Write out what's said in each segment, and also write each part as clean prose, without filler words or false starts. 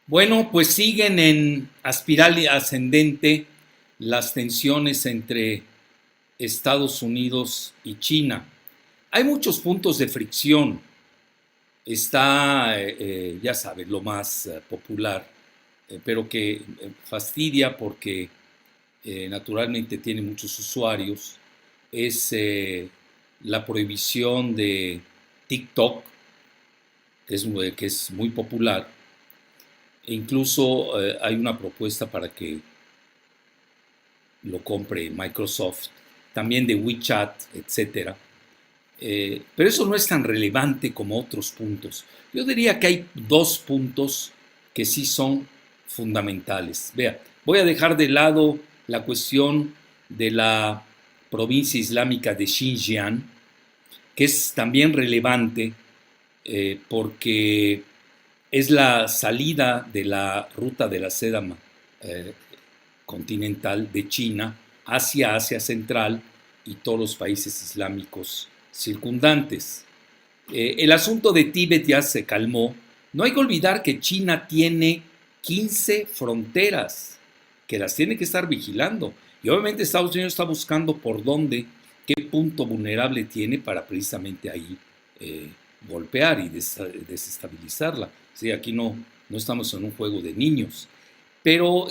Bueno, pues siguen en espiral ascendente las tensiones entre Estados Unidos y China. Hay muchos puntos de fricción. Está, ya sabes, lo más popular, pero que fastidia porque naturalmente tiene muchos usuarios, es la prohibición de TikTok, que es muy popular. E incluso hay una propuesta para que lo compre Microsoft, también de WeChat, etcétera. Pero eso no es tan relevante como otros puntos. Yo diría que hay dos puntos que sí son fundamentales. Vea, voy a dejar de lado la cuestión de la provincia islámica de Xinjiang, que es también relevante porque es la salida de la ruta de la seda eh, continental de China hacia Asia Central y todos los países islámicos circundantes. El asunto de Tíbet ya se calmó. No hay que olvidar que China tiene 15 fronteras que las tiene que estar vigilando. Y obviamente Estados Unidos está buscando por dónde, qué punto vulnerable tiene para precisamente ahí golpear y desestabilizarla. Sí, aquí no estamos en un juego de niños. Pero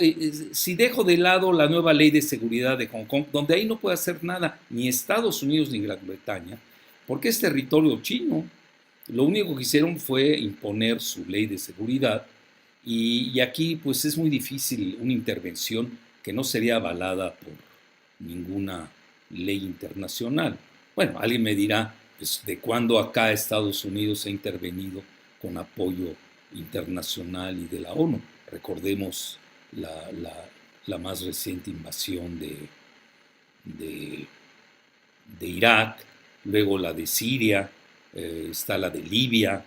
si dejo de lado la nueva ley de seguridad de Hong Kong, donde ahí no puede hacer nada ni Estados Unidos ni Gran Bretaña, porque es territorio chino, lo único que hicieron fue imponer su ley de seguridad y aquí pues es muy difícil una intervención que no sería avalada por ninguna ley internacional. Bueno, alguien me dirá, pues, ¿de cuándo acá Estados Unidos ha intervenido con apoyo internacional y de la ONU? Recordemos la más reciente invasión de, de Irak, luego la de Siria, está la de Libia,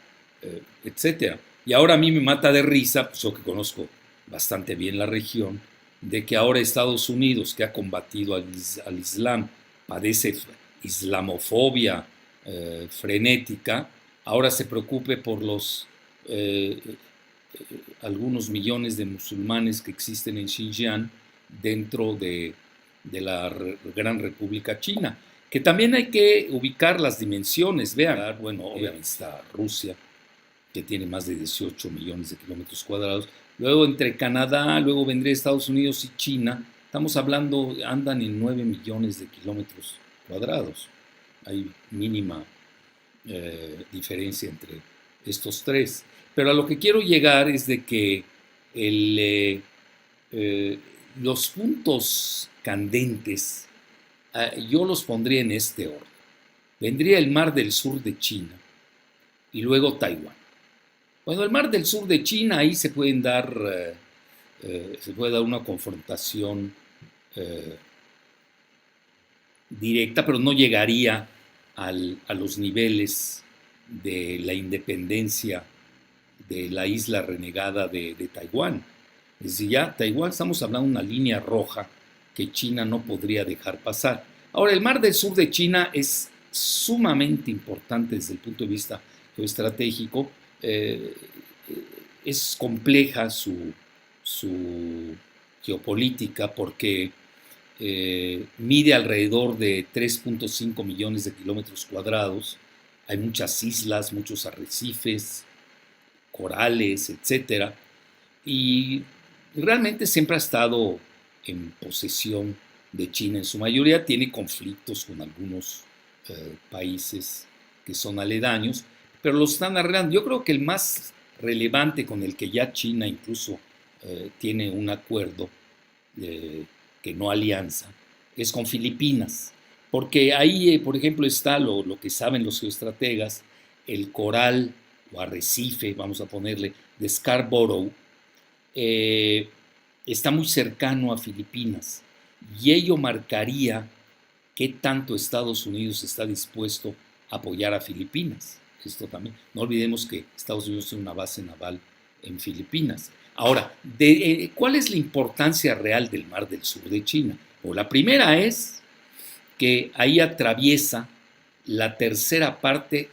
etcétera. Y ahora a mí me mata de risa, pues yo que conozco bastante bien la región, de que ahora Estados Unidos, que ha combatido al Islam, padece islamofobia frenética, ahora se preocupe por los algunos millones de musulmanes que existen en Xinjiang dentro de la Gran República China, que también hay que ubicar las dimensiones. Vean, bueno, obviamente está Rusia, que tiene más de 18 millones de kilómetros cuadrados. Luego entre Canadá, luego vendría Estados Unidos y China. Estamos hablando, andan en 9 millones de kilómetros cuadrados. Hay mínima diferencia entre estos tres. Pero a lo que quiero llegar es de que el, los puntos candentes yo los pondría en este orden. Vendría el mar del sur de China y luego Taiwán. Bueno, el mar del sur de China, ahí se pueden dar, se puede dar una confrontación directa, pero no llegaría a los niveles de la independencia de la isla renegada de Taiwán. Es decir, ya Taiwán estamos hablando de una línea roja que China no podría dejar pasar. Ahora, el mar del sur de China es sumamente importante desde el punto de vista geoestratégico. Es compleja su geopolítica porque mide alrededor de 3.5 millones de kilómetros cuadrados. Hay muchas islas, muchos arrecifes, corales, etcétera. Y realmente siempre ha estado en posesión de China. En su mayoría tiene conflictos con algunos países que son aledaños, pero los están arreglando. Yo creo que el más relevante con el que ya China incluso tiene un acuerdo, que no alianza, es con Filipinas. Porque ahí, por ejemplo, está lo que saben los geoestrategas, el coral o arrecife, vamos a ponerle, de Scarborough, está muy cercano a Filipinas y ello marcaría qué tanto Estados Unidos está dispuesto a apoyar a Filipinas. Esto también. No olvidemos que Estados Unidos tiene una base naval en Filipinas. Ahora, ¿cuál es la importancia real del Mar del Sur de China? Bueno, la primera es que ahí atraviesa la tercera parte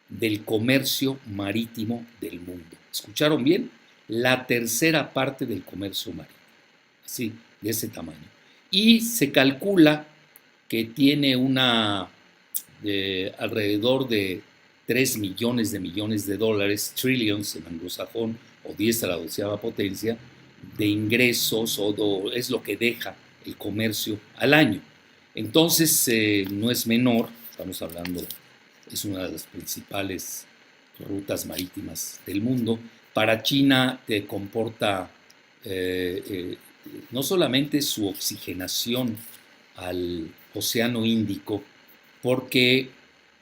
del comercio marítimo del mundo. ¿Escucharon bien? la tercera parte del comercio marítimo, así, de ese tamaño. Y se calcula que tiene alrededor de 3 millones de dólares, trillions en anglosajón, o 10 a la 12ª potencia, de ingresos, es lo que deja el comercio al año. Entonces, no es menor, estamos hablando, es una de las principales rutas marítimas del mundo. Para China comporta no solamente su oxigenación al Océano Índico, porque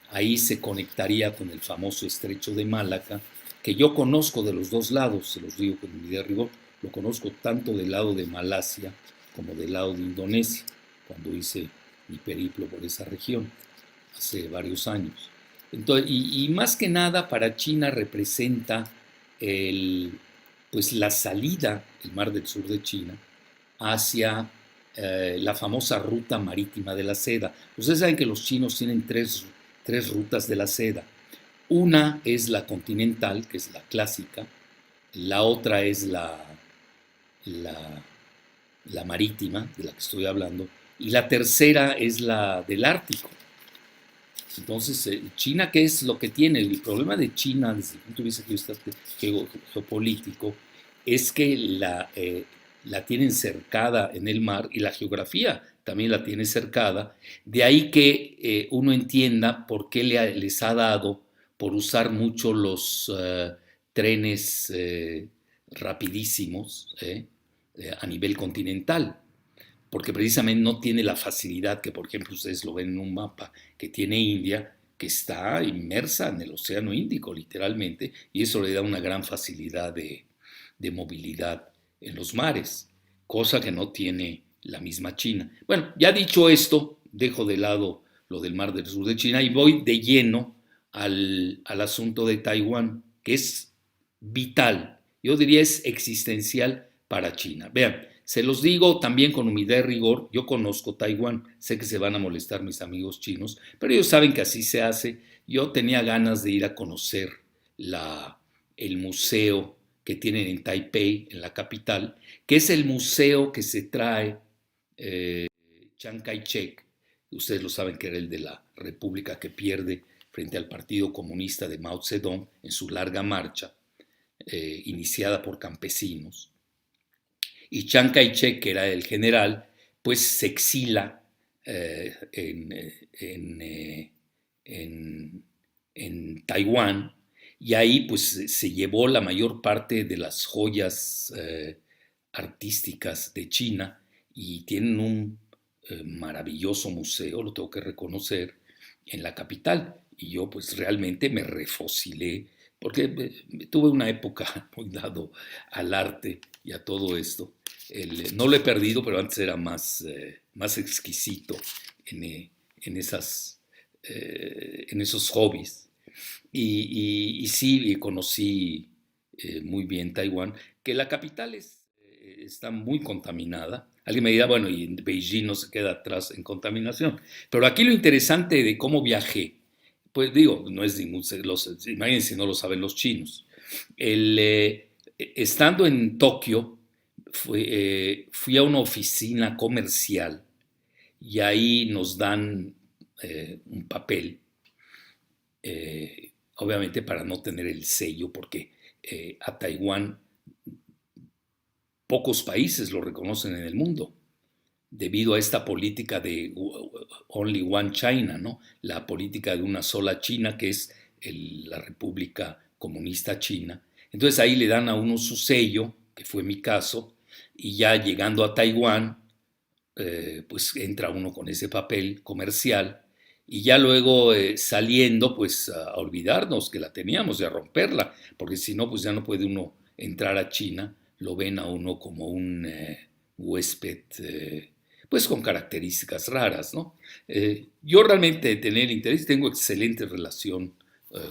ahí se conectaría con el famoso estrecho de Malaca, que yo conozco de los dos lados, se los digo con mi rigor, lo conozco tanto del lado de Malasia como del lado de Indonesia, cuando hice mi periplo por esa región, hace varios años. Entonces, y más que nada para China representa pues la salida, el Mar del Sur de China, hacia la famosa ruta marítima de la seda. Ustedes saben que los chinos tienen tres rutas de la seda. Una es la continental, que es la clásica. La otra es la marítima, de la que estoy hablando. Y la tercera es la del Ártico. Entonces, China, ¿qué es lo que tiene? El problema de China, desde el punto de vista geopolítico, es que la tienen cercada en el mar y la geografía también la tiene cercada. De ahí que uno entienda por qué les ha dado por usar mucho los trenes rapidísimos a nivel continental, porque precisamente no tiene la facilidad que, por ejemplo, ustedes lo ven en un mapa que tiene India, que está inmersa en el Océano Índico, literalmente, y eso le da una gran facilidad de movilidad en los mares, cosa que no tiene la misma China. Bueno, ya dicho esto, dejo de lado lo del Mar del Sur de China y voy de lleno al asunto de Taiwán, que es vital, yo diría es existencial para China. Vean, se los digo también con humildad y rigor, yo conozco Taiwán, sé que se van a molestar mis amigos chinos, pero ellos saben que así se hace. Yo tenía ganas de ir a conocer el museo que tienen en Taipei, en la capital, que es el museo que se trae Chiang Kai-shek. Ustedes lo saben que era el de la república que pierde frente al Partido Comunista de Mao Zedong en su larga marcha, iniciada por campesinos. Y Chiang Kai-shek, que era el general, pues se exila en Taiwán, y ahí pues se llevó la mayor parte de las joyas artísticas de China, y tienen un maravilloso museo, lo tengo que reconocer, en la capital. Y yo pues realmente me refosilé, porque tuve una época muy dado al arte y a todo esto. No lo he perdido, pero antes era más exquisito en esos hobbies. Y sí, conocí muy bien Taiwán, que la capital está muy contaminada. Alguien me dirá, bueno, y Beijing no se queda atrás en contaminación. Pero aquí lo interesante de cómo viajé, pues digo, no es ningún, imagínense si no lo saben los chinos. Estando en Tokio, fui a una oficina comercial y ahí nos dan un papel, obviamente para no tener el sello, porque a Taiwán pocos países lo reconocen en el mundo, debido a esta política de Only One China, ¿no? La política de una sola China, que es la República Comunista China. Entonces ahí le dan a uno su sello, que fue mi caso, y ya llegando a Taiwán, pues entra uno con ese papel comercial, y ya luego saliendo, pues a olvidarnos que la teníamos y a romperla, porque si no, pues ya no puede uno entrar a China, lo ven a uno como un huésped, pues con características raras, ¿no? Yo realmente de tener interés, tengo excelente relación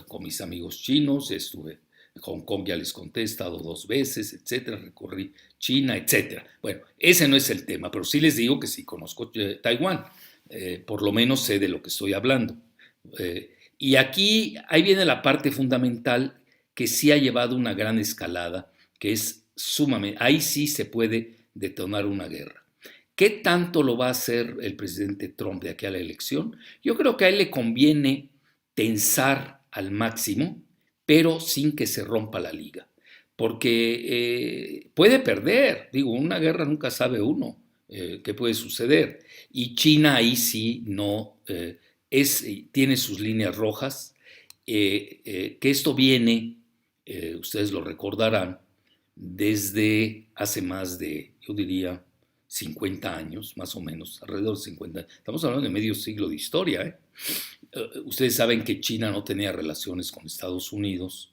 con mis amigos chinos, estuve en Hong Kong, ya les conté, he estado 2 veces, etcétera, recorrí China, etcétera. Bueno, ese no es el tema, pero sí les digo que sí conozco Taiwán, por lo menos sé de lo que estoy hablando. Y ahí viene la parte fundamental que sí ha llevado una gran escalada que es sumamente, ahí sí se puede detonar una guerra. ¿Qué tanto lo va a hacer el presidente Trump de aquí a la elección? Yo creo que a él le conviene tensar al máximo, pero sin que se rompa la liga. Porque puede perder, digo, una guerra nunca sabe uno qué puede suceder. Y China ahí sí no tiene sus líneas rojas, que esto viene, ustedes lo recordarán, desde hace más de, yo diría, 50 años, más o menos, alrededor de 50. Estamos hablando de medio siglo de historia. Ustedes saben que China no tenía relaciones con Estados Unidos,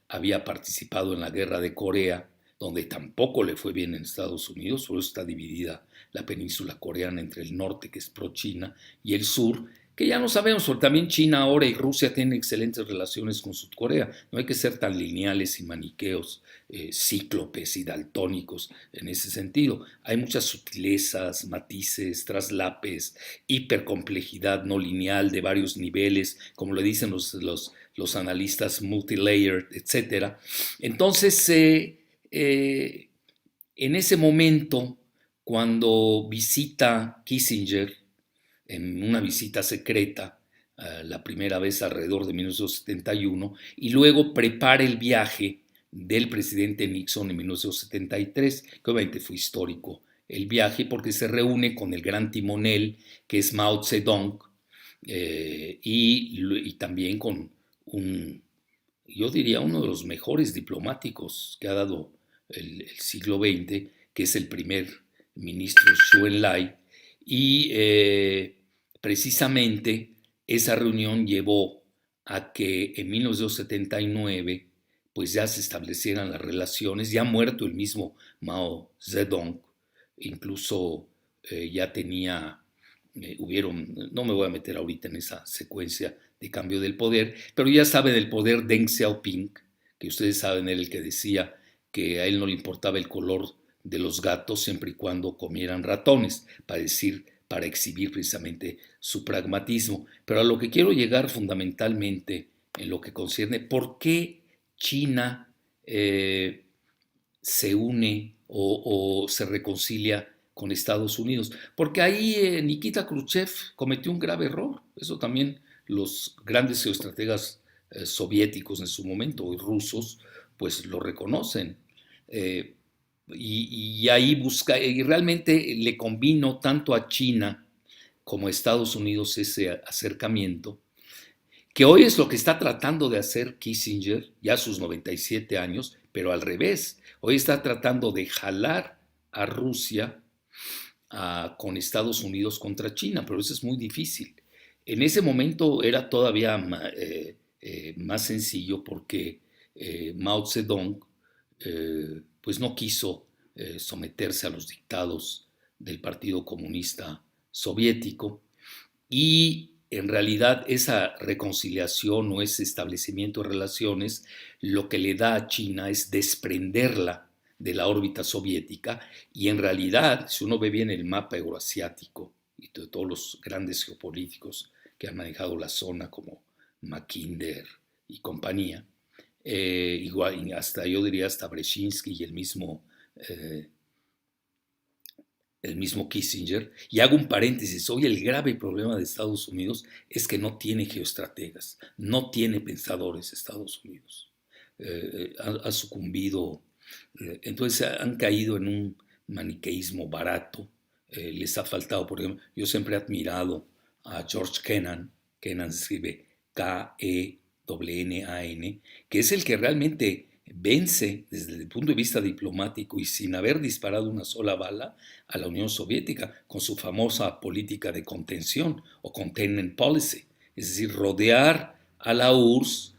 había participado en la guerra de Corea, donde tampoco le fue bien en Estados Unidos, solo está dividida la península coreana entre el norte, que es pro-China, y el sur, que ya no sabemos, porque también China ahora y Rusia tienen excelentes relaciones con Sudcorea. No hay que ser tan lineales y maniqueos, cíclopes y daltónicos en ese sentido. Hay muchas sutilezas, matices, traslapes, hipercomplejidad no lineal de varios niveles, como le dicen los analistas multilayered, etc. Entonces, en ese momento, cuando visita Kissinger, en una visita secreta, la primera vez alrededor de 1971, y luego prepara el viaje del presidente Nixon en 1973, que obviamente fue histórico el viaje porque se reúne con el gran timonel que es Mao Zedong, y también con yo diría uno de los mejores diplomáticos que ha dado el siglo XX, que es el primer ministro Zhou Enlai, y precisamente esa reunión llevó a que en 1979 pues ya se establecieran las relaciones, ya muerto el mismo Mao Zedong, incluso ya tenía, no me voy a meter ahorita en esa secuencia de cambio del poder, pero ya sabe del poder Deng Xiaoping, que ustedes saben, era el que decía que a él no le importaba el color de los gatos siempre y cuando comieran ratones, para exhibir precisamente su pragmatismo. Pero a lo que quiero llegar fundamentalmente en lo que concierne por qué China se une o se reconcilia con Estados Unidos. Porque ahí Nikita Khrushchev cometió un grave error. Eso también los grandes geoestrategas soviéticos en su momento y rusos pues lo reconocen. Eh, y ahí busca, y realmente le convino tanto a China como a Estados Unidos ese acercamiento, que hoy es lo que está tratando de hacer Kissinger, ya a sus 97 años, pero al revés. Hoy está tratando de jalar a Rusia con Estados Unidos contra China, pero eso es muy difícil. En ese momento era todavía más sencillo porque Mao Zedong pues no quiso someterse a los dictados del Partido Comunista Soviético, y en realidad esa reconciliación o ese establecimiento de relaciones lo que le da a China es desprenderla de la órbita soviética, y en realidad, si uno ve bien el mapa euroasiático y de todos los grandes geopolíticos que han manejado la zona como Mackinder y compañía, igual hasta yo diría hasta Brzezinski y el mismo Kissinger, y hago un paréntesis, hoy el grave problema de Estados Unidos es que no tiene geoestrategas, no tiene pensadores Estados Unidos, ha sucumbido, entonces han caído en un maniqueísmo barato, les ha faltado, por ejemplo, yo siempre he admirado a George Kennan, Kennan se escribe K-E-N-A-N, que es el que realmente vence desde el punto de vista diplomático y sin haber disparado una sola bala a la Unión Soviética con su famosa política de contención o containment policy, es decir, rodear a la URSS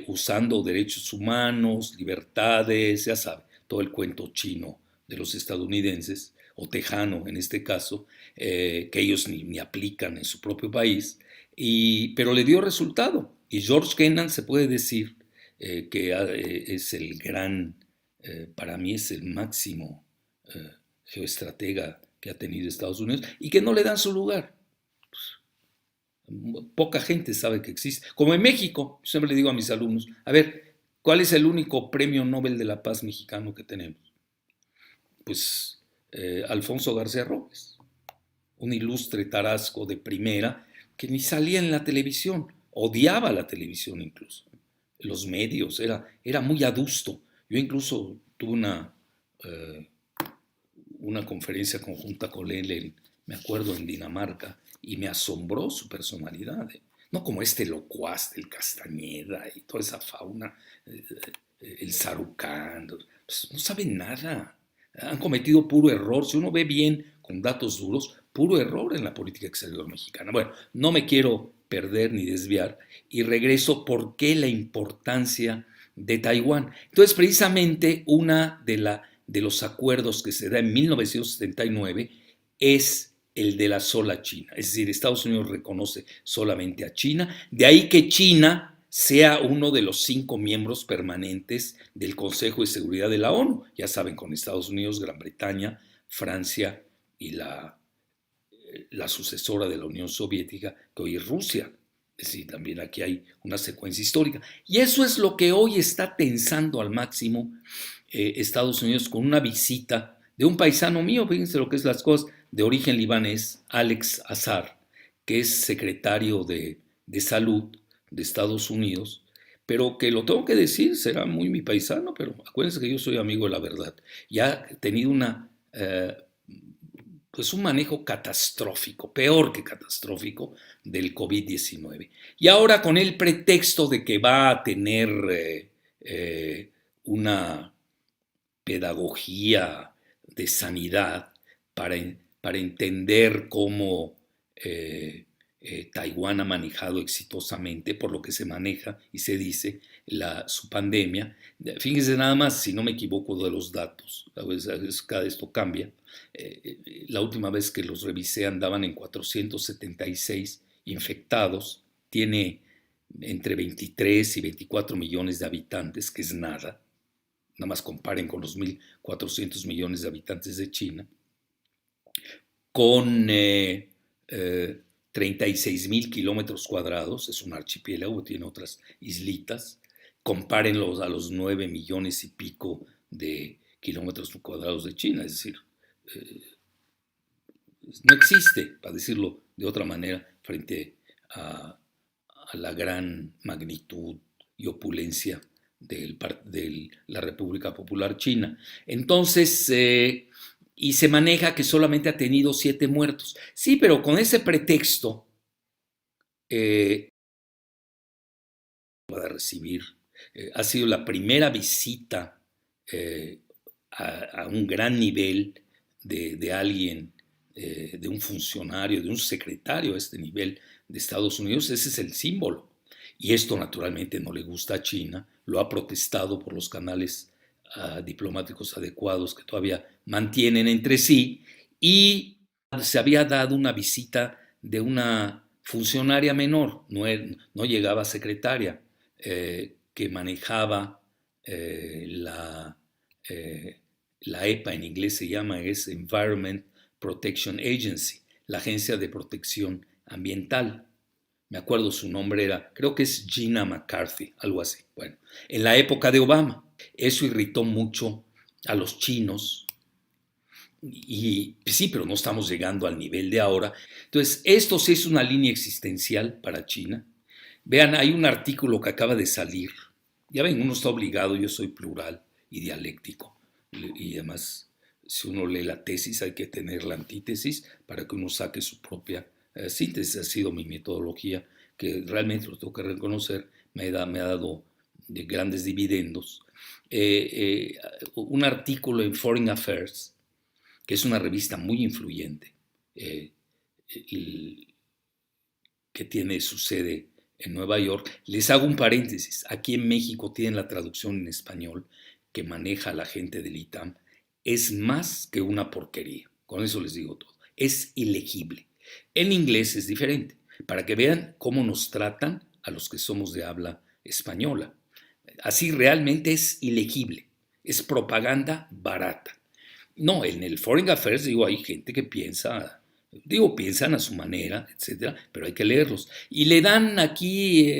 usando derechos humanos, libertades, ya sabe, todo el cuento chino de los estadounidenses, o tejano en este caso, que ellos ni aplican en su propio país, pero le dio resultado. Y George Kennan se puede decir que es el gran, para mí es el máximo geoestratega que ha tenido Estados Unidos y que no le dan su lugar. Poca gente sabe que existe. Como en México, siempre le digo a mis alumnos, a ver, ¿Cuál es el único premio Nobel de la Paz mexicano que tenemos? Pues Alfonso García Robles, un ilustre tarasco de primera que ni salía en la televisión, odiaba la televisión incluso, los medios, era muy adusto. Yo incluso tuve eh, una conferencia conjunta con él, me acuerdo, en Dinamarca, y me asombró su personalidad. No como este locuaz del Castañeda y toda esa fauna, el Sarucán, pues no saben nada. Han cometido puro error. Si uno ve bien con datos duros, puro error en la política exterior mexicana. Bueno, no me quiero perder ni desviar y regreso por qué la importancia de Taiwán. Entonces, precisamente una de los acuerdos que se da en 1979 es el de la sola China. Es decir, Estados Unidos reconoce solamente a China. De ahí que China sea uno de los 5 miembros permanentes del Consejo de Seguridad de la ONU. Ya saben, con Estados Unidos, Gran Bretaña, Francia y la sucesora de la Unión Soviética, que hoy es Rusia. Es decir, también aquí hay una secuencia histórica. Y eso es lo que hoy está tensando al máximo Estados Unidos con una visita de un paisano mío, fíjense lo que es las cosas, de origen libanés, Alex Azar, que es secretario de Salud de Estados Unidos, pero que lo tengo que decir, será muy mi paisano, pero acuérdense que yo soy amigo de la verdad. Y ha tenido pues un manejo catastrófico, peor que catastrófico, del COVID-19. Y ahora con el pretexto de que va a tener una pedagogía de sanidad para, para entender cómo Taiwán ha manejado exitosamente, por lo que se maneja y se dice, su pandemia. Fíjense nada más, si no me equivoco de los datos, a veces cada esto cambia. La última vez que los revisé andaban en 476 infectados, tiene entre 23 y 24 millones de habitantes, que es nada. Nada más comparen con los 1.400 millones de habitantes de China, con 36.000 kilómetros cuadrados, es un archipiélago, tiene otras islitas, compárenlos a los 9 millones y pico de kilómetros cuadrados de China, es decir, no existe, para decirlo de otra manera, frente a la gran magnitud y opulencia de la República Popular China. Entonces, y se maneja que solamente ha tenido 7 muertos. Sí, pero con ese pretexto va a recibir, ha sido la primera visita a un gran nivel de alguien, de un funcionario, de un secretario a este nivel de Estados Unidos. Ese es el símbolo. Y esto naturalmente no le gusta a China, lo ha protestado por los canales diplomáticos adecuados que todavía mantienen entre sí, y se había dado una visita de una funcionaria menor, no llegaba secretaria, que manejaba la EPA, en inglés se llama, es Environment Protection Agency, la Agencia de Protección Ambiental. Me acuerdo su nombre era, creo que es Gina McCarthy, algo así. Bueno, en la época de Obama, eso irritó mucho a los chinos. Y sí, pero no estamos llegando al nivel de ahora. Entonces, esto sí es una línea existencial para China. Vean, hay un artículo que acaba de salir. Ya ven, uno está obligado, yo soy plural y dialéctico. Y además, si uno lee la tesis, hay que tener la antítesis para que uno saque su propia síntesis. Ha sido mi metodología, que realmente lo tengo que reconocer, me ha dado de grandes dividendos. Un artículo en Foreign Affairs, que es una revista muy influyente, que tiene su sede en Nueva York. Les hago un paréntesis. Aquí en México tienen la traducción en español que maneja la gente del ITAM. Es más que una porquería. Con eso les digo todo. Es ilegible. En inglés es diferente, para que vean cómo nos tratan a los que somos de habla española. Así realmente es ilegible. Es propaganda barata. No, en el Foreign Affairs, digo, hay gente que piensa, piensan a su manera, etcétera, pero hay que leerlos. Y le dan aquí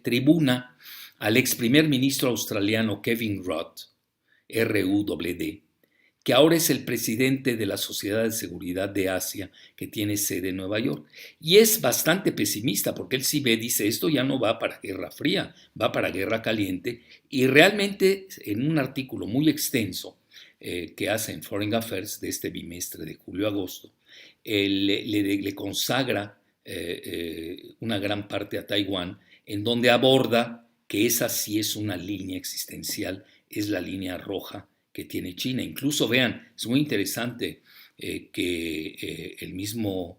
tribuna al ex primer ministro australiano Kevin Rudd, RUDD, que ahora es el presidente de la Sociedad de Seguridad de Asia, que tiene sede en Nueva York. Y es bastante pesimista, porque él sí ve, dice, esto ya no va para Guerra Fría, va para Guerra Caliente, y realmente en un artículo muy extenso que hace en Foreign Affairs de este bimestre de julio-agosto, le consagra una gran parte a Taiwán, en donde aborda que esa sí es una línea existencial, es la línea roja que tiene China. Incluso vean, es muy interesante que el mismo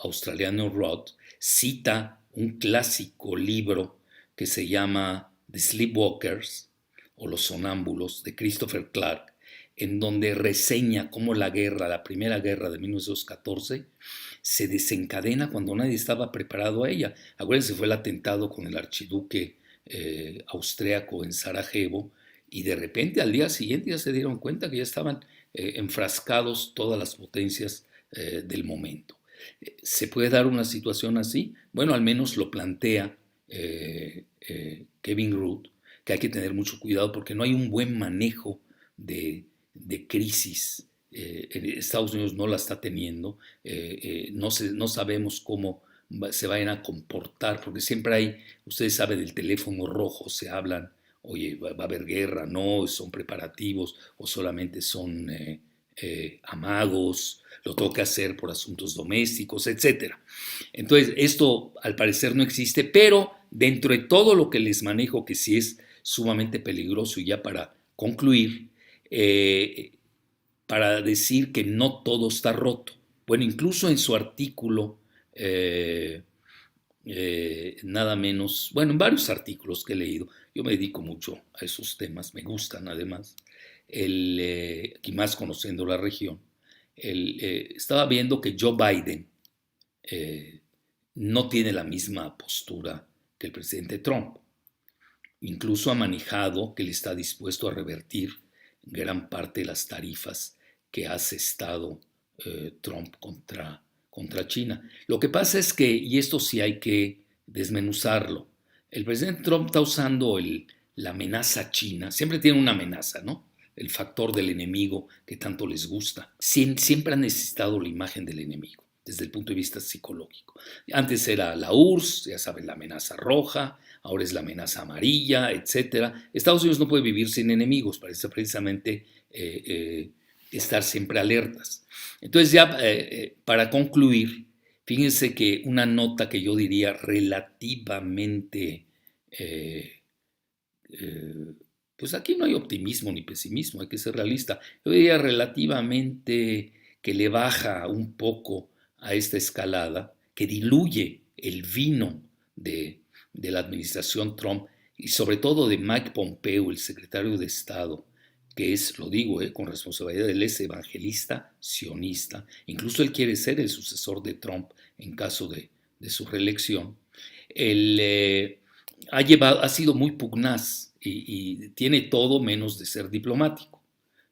australiano Rod cita un clásico libro que se llama The Sleepwalkers o Los Sonámbulos de Christopher Clark, en donde reseña cómo la primera guerra de 1914, se desencadena cuando nadie estaba preparado a ella. Acuérdense, fue el atentado con el archiduque austriaco en Sarajevo, y de repente al día siguiente ya se dieron cuenta que ya estaban enfrascados todas las potencias del momento. ¿Se puede dar una situación así? Bueno, al menos lo plantea Kevin Rudd, que hay que tener mucho cuidado porque no hay un buen manejo de crisis. Estados Unidos no la está teniendo, no sabemos cómo se vayan a comportar, porque siempre hay, ustedes saben, del teléfono rojo, se hablan, oye, va a haber guerra, no, son preparativos o solamente son amagos, lo tengo que hacer por asuntos domésticos, etc. Entonces, esto al parecer no existe, pero dentro de todo lo que les manejo, que sí es sumamente peligroso, y ya para concluir, para decir que no todo está roto. Bueno, incluso en su artículo, nada menos, bueno, en varios artículos que he leído, yo me dedico mucho a esos temas, me gustan además, y más conociendo la región, estaba viendo que Joe Biden no tiene la misma postura que el presidente Trump. Incluso ha manejado que él está dispuesto a revertir gran parte de las tarifas que ha asestado Trump contra China. Lo que pasa es que, y esto sí hay que desmenuzarlo, el presidente Trump está usando la amenaza china, siempre tiene una amenaza, ¿no? El factor del enemigo que tanto les gusta. Siempre han necesitado la imagen del enemigo, desde el punto de vista psicológico. Antes era la URSS, ya saben, la amenaza roja, ahora es la amenaza amarilla, etc. Estados Unidos no puede vivir sin enemigos, para eso precisamente estar siempre alertas. Entonces ya para concluir, fíjense que una nota que yo diría relativamente, pues aquí no hay optimismo ni pesimismo, hay que ser realista, yo diría relativamente que le baja un poco a esta escalada, que diluye el vino de la administración Trump y sobre todo de Mike Pompeo, el secretario de Estado, que es, lo digo con responsabilidad, él es evangelista sionista, incluso él quiere ser el sucesor de Trump en caso de su reelección. Él ha sido muy pugnaz y tiene todo menos de ser diplomático.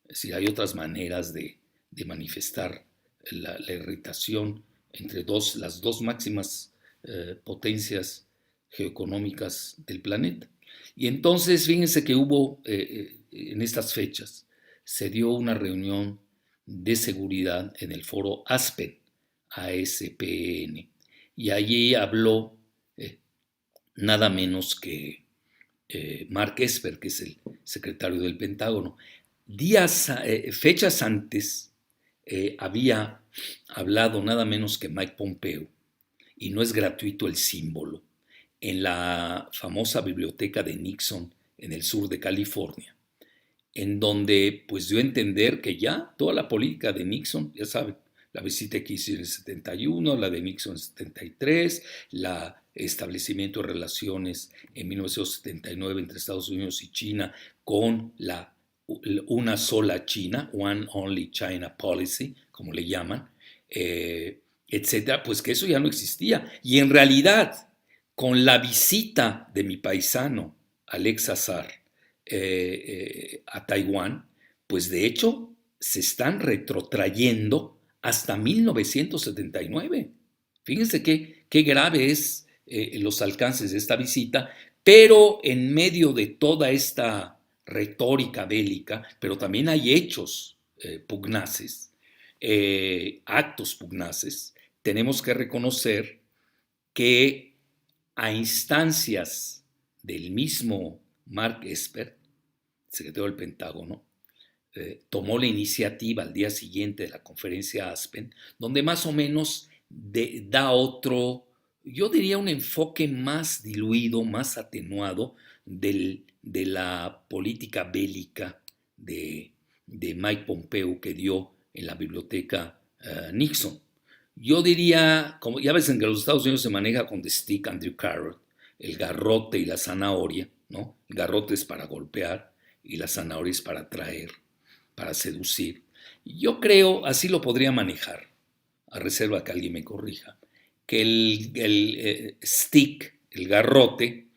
Es decir, hay otras maneras de manifestar la irritación entre las dos máximas potencias geoeconómicas del planeta. Y entonces, fíjense que hubo, en estas fechas, se dio una reunión de seguridad en el foro ASPEN, ASPN, y allí habló nada menos que Mark Esper, que es el secretario del Pentágono. Fechas antes, había hablado nada menos que Mike Pompeo, y no es gratuito el símbolo, en la famosa biblioteca de Nixon en el sur de California, en donde pues dio a entender que ya toda la política de Nixon, ya saben, la visita que hizo en el 71, la de Nixon en el 73, el establecimiento de relaciones en 1979 entre Estados Unidos y China con una sola China, One Only China Policy, como le llaman, etcétera, pues que eso ya no existía. Y en realidad, con la visita de mi paisano Alex Azar a Taiwán, pues de hecho se están retrotrayendo hasta 1979. Fíjense qué grave es los alcances de esta visita, Pero en medio de toda esta retórica bélica, pero también hay hechos pugnaces, actos pugnaces, tenemos que reconocer que a instancias del mismo Mark Esper, secretario del Pentágono, tomó la iniciativa al día siguiente de la conferencia Aspen, donde más o menos da otro, yo diría un enfoque más diluido, más atenuado de la política bélica de Mike Pompeo que dio en la biblioteca Nixon. Yo diría, como ya ves en que los Estados Unidos se maneja con the stick and the carrot, el garrote y la zanahoria, ¿no? El garrote es para golpear y la zanahoria es para atraer, para seducir. Yo creo, así lo podría manejar, a reserva que alguien me corrija, que el stick, el garrote,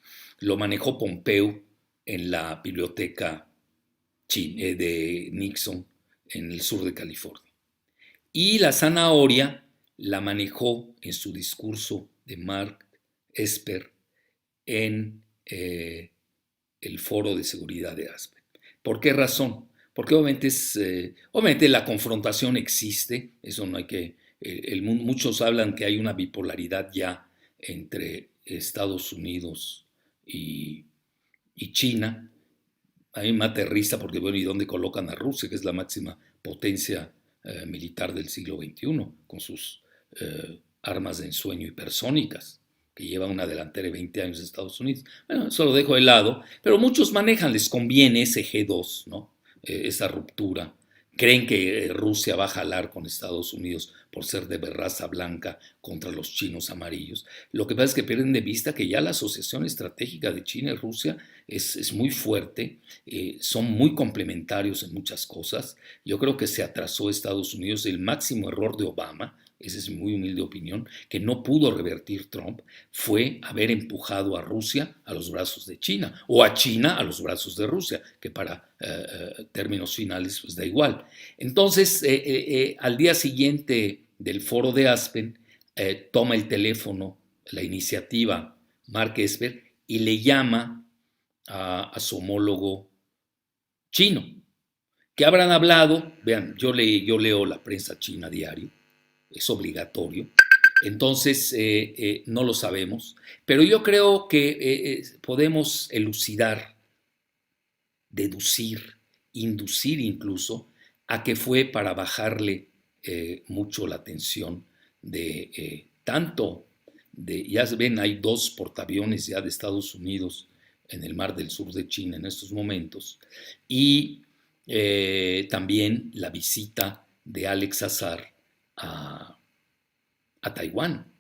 lo manejó Pompeo en la biblioteca de Nixon en el sur de California. Y la zanahoria la manejó en su discurso de Mark Esper en el Foro de Seguridad de Aspen. ¿Por qué razón? Porque obviamente la confrontación existe, eso no hay que, muchos hablan que hay una bipolaridad ya entre Estados Unidos y China. A mí me aterriza porque, bueno, ¿y dónde colocan a Rusia, que es la máxima potencia militar del siglo XXI, con sus armas de ensueño hipersónicas, que lleva una delantera de 20 años de Estados Unidos? Bueno, eso lo dejo de lado, pero muchos manejan, les conviene ese G2, ¿no? Esa ruptura. Creen que Rusia va a jalar con Estados Unidos por ser de raza blanca contra los chinos amarillos. Lo que pasa es que pierden de vista que ya la asociación estratégica de China y Rusia es muy fuerte, son muy complementarios en muchas cosas. Yo creo que se atrasó Estados Unidos. El máximo error de Obama, esa es mi muy humilde opinión, que no pudo revertir Trump, fue haber empujado a Rusia a los brazos de China o a China a los brazos de Rusia, que para términos finales pues da igual. Entonces, al día siguiente del foro de Aspen, toma el teléfono, la iniciativa Mark Esper, y le llama a su homólogo chino. ¿Qué habrán hablado? Vean, yo leo la prensa china diario, es obligatorio, entonces no lo sabemos, pero yo creo que podemos elucidar, deducir, inducir incluso, a que fue para bajarle mucho la tensión de tanto, ya ven, hay 2 portaaviones ya de Estados Unidos en el mar del sur de China en estos momentos, y también la visita de Alex Azar a Taiwán,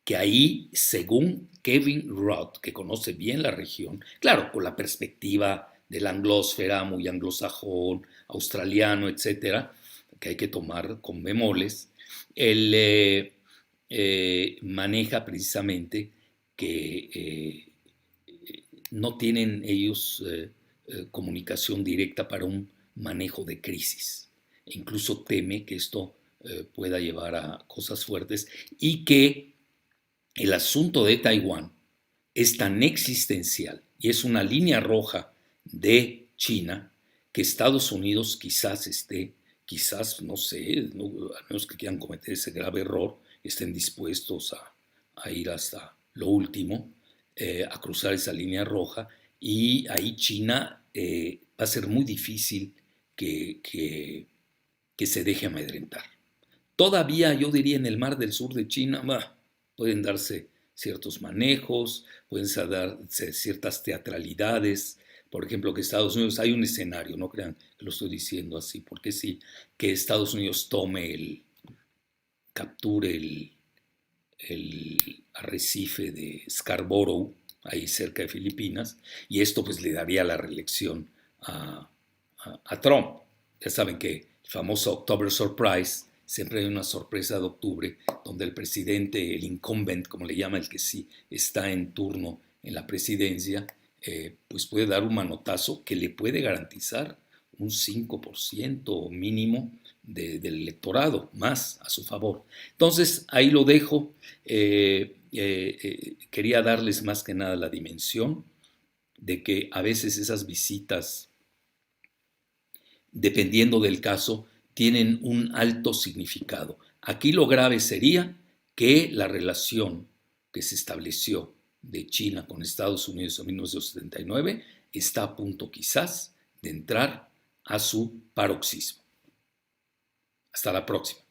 que ahí, según Kevin Roth, que conoce bien la región, claro, con la perspectiva de la anglósfera, muy anglosajón, australiano, etcétera, que hay que tomar con bemoles, él maneja precisamente que no tienen ellos comunicación directa para un manejo de crisis. E incluso teme que esto pueda llevar a cosas fuertes y que el asunto de Taiwán es tan existencial y es una línea roja de China que Estados Unidos quizás, no sé, no, a menos que quieran cometer ese grave error, estén dispuestos a ir hasta lo último, a cruzar esa línea roja, y ahí China va a ser muy difícil que se deje amedrentar. Todavía yo diría en el mar del sur de China, pueden darse ciertos manejos, pueden darse ciertas teatralidades. Por ejemplo, que Estados Unidos, hay un escenario, no crean que lo estoy diciendo así, porque sí, que Estados Unidos capture el arrecife de Scarborough, ahí cerca de Filipinas, y esto pues le daría la reelección a Trump. Ya saben que el famoso October Surprise, siempre hay una sorpresa de octubre, donde el presidente, el incumbent, como le llama, el que sí está en turno en la presidencia, pues puede dar un manotazo que le puede garantizar un 5% mínimo del electorado, más a su favor. Entonces, ahí lo dejo. quería darles más que nada la dimensión de que a veces esas visitas, dependiendo del caso, tienen un alto significado. Aquí lo grave sería que la relación que se estableció de China con Estados Unidos en 1979 está a punto quizás de entrar a su paroxismo. Hasta la próxima.